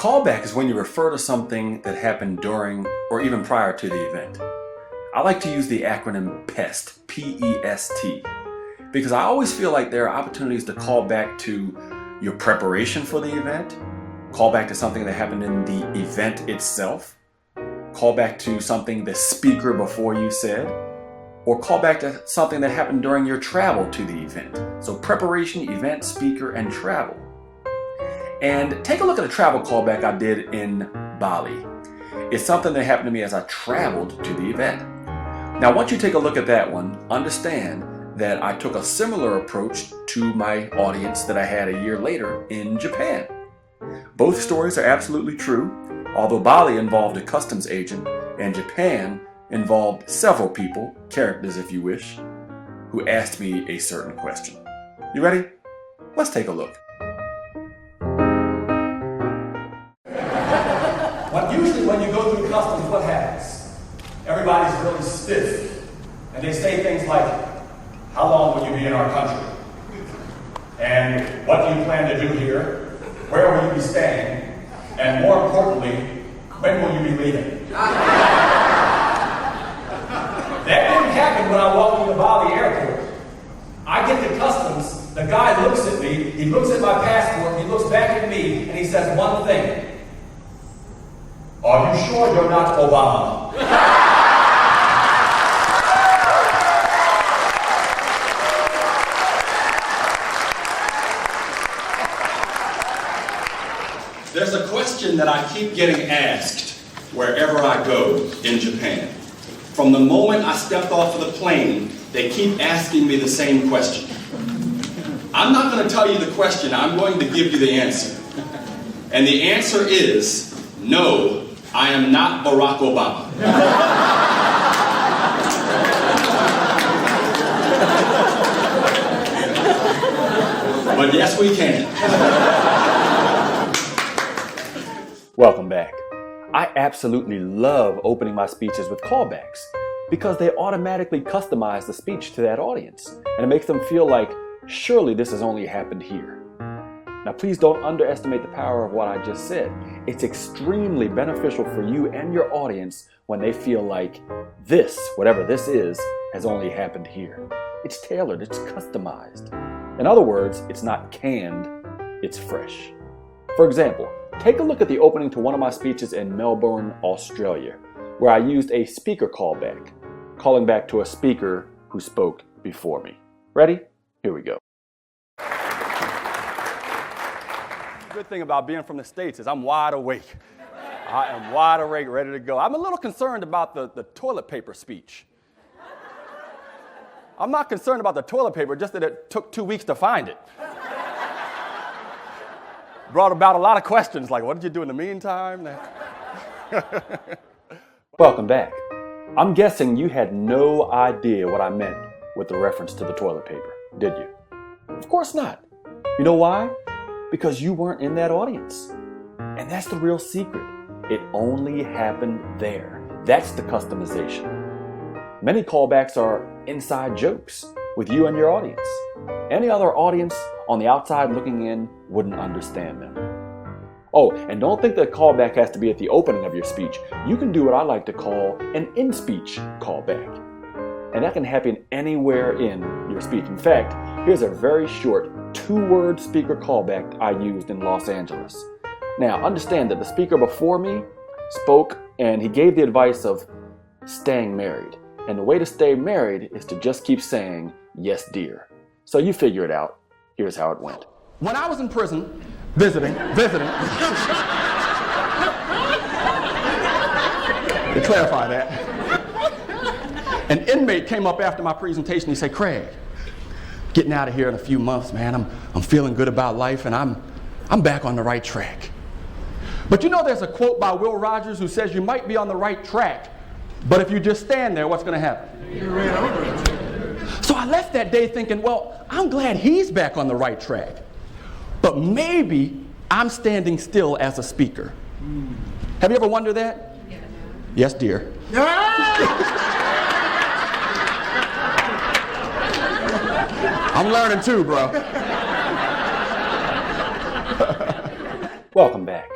callback is when you refer to something that happened during or even prior to the event. I like to use the acronym PEST, P-E-S-T, because I always feel like there are opportunities to call back to your preparation for the event, call back to something that happened in the event itself, call back to something the speaker before you said, or call back to something that happened during your travel to the event. So preparation, event, speaker, and travel. And take a look at a travel callback I did in Bali. It's something that happened to me as I traveled to the event. Now, once you take a look at that one, understand that I took a similar approach to my audience that I had a year later in Japan. Both stories are absolutely true, although Bali involved a customs agent and Japan involved several people, characters if you wish, who asked me a certain question. You ready? Let's take a look. Usually when you go through customs, what happens? Everybody's really stiff, and they say things like, how long will you be in our country? And what do you plan to do here? Where will you be staying? And more importantly, when will you be leaving? That didn't happen when I walked into Bali airport. I get to customs, the guy looks at me, he looks at my passport, he looks back at me, and he says one thing. Are you sure you're not Obama? There's a question that I keep getting asked wherever I go in Japan. From the moment I stepped off of the plane, they keep asking me the same question. I'm not going to tell you the question, I'm going to give you the answer. And the answer is, no, I am not Barack Obama. But yes, we can. Welcome back. I absolutely love opening my speeches with callbacks because they automatically customize the speech to that audience and it makes them feel like, surely this has only happened here. Now, please don't underestimate the power of what I just said. It's extremely beneficial for you and your audience when they feel like this, whatever this is, has only happened here. It's tailored, it's customized. In other words, it's not canned, it's fresh. For example, take a look at the opening to one of my speeches in Melbourne, Australia, where I used a speaker callback, calling back to a speaker who spoke before me. Ready? Here we go. The good thing about being from the States is I'm wide awake. I am wide awake, ready to go. I'm a little concerned about the toilet paper speech. I'm not concerned about the toilet paper, just that it took 2 weeks to find it. Brought about a lot of questions, like, what did you do in the meantime? Welcome back. I'm guessing you had no idea what I meant with the reference to the toilet paper, did you? Of course not. You know why? Because you weren't in that audience. And that's the real secret. It only happened there. That's the customization. Many callbacks are inside jokes with you and your audience. Any other audience on the outside looking in wouldn't understand them. Oh, and don't think that callback has to be at the opening of your speech. You can do what I like to call an in-speech callback. And that can happen anywhere in your speech. In fact, here's a very short 2-word speaker callback I used in Los Angeles. Now, understand that the speaker before me spoke and he gave the advice of staying married. And the way to stay married is to just keep saying, yes, dear. So you figure it out. Here's how it went. When I was in prison, visiting, to clarify that, an inmate came up after my presentation. He said, Craig, getting out of here in a few months, man. I'm feeling good about life, and I'm back on the right track. But you know, there's a quote by Will Rogers who says you might be on the right track, but if you just stand there, what's going to happen? So I left that day thinking, well, I'm glad he's back on the right track, but maybe I'm standing still as a speaker. Have you ever wondered that? Yeah. Yes, dear. I'm learning too, bro. Welcome back.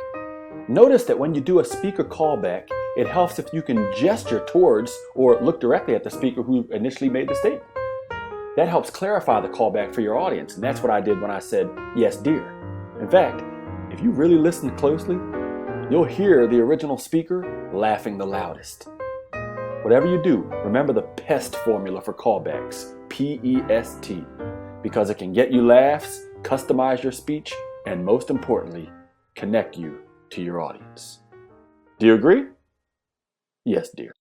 Notice that when you do a speaker callback, it helps if you can gesture towards or look directly at the speaker who initially made the statement. That helps clarify the callback for your audience, and that's what I did when I said, "Yes, dear." In fact, if you really listen closely, you'll hear the original speaker laughing the loudest. Whatever you do, remember the PEST formula for callbacks, P-E-S-T, because it can get you laughs, customize your speech, and most importantly, connect you to your audience. Do you agree? Yes, dear.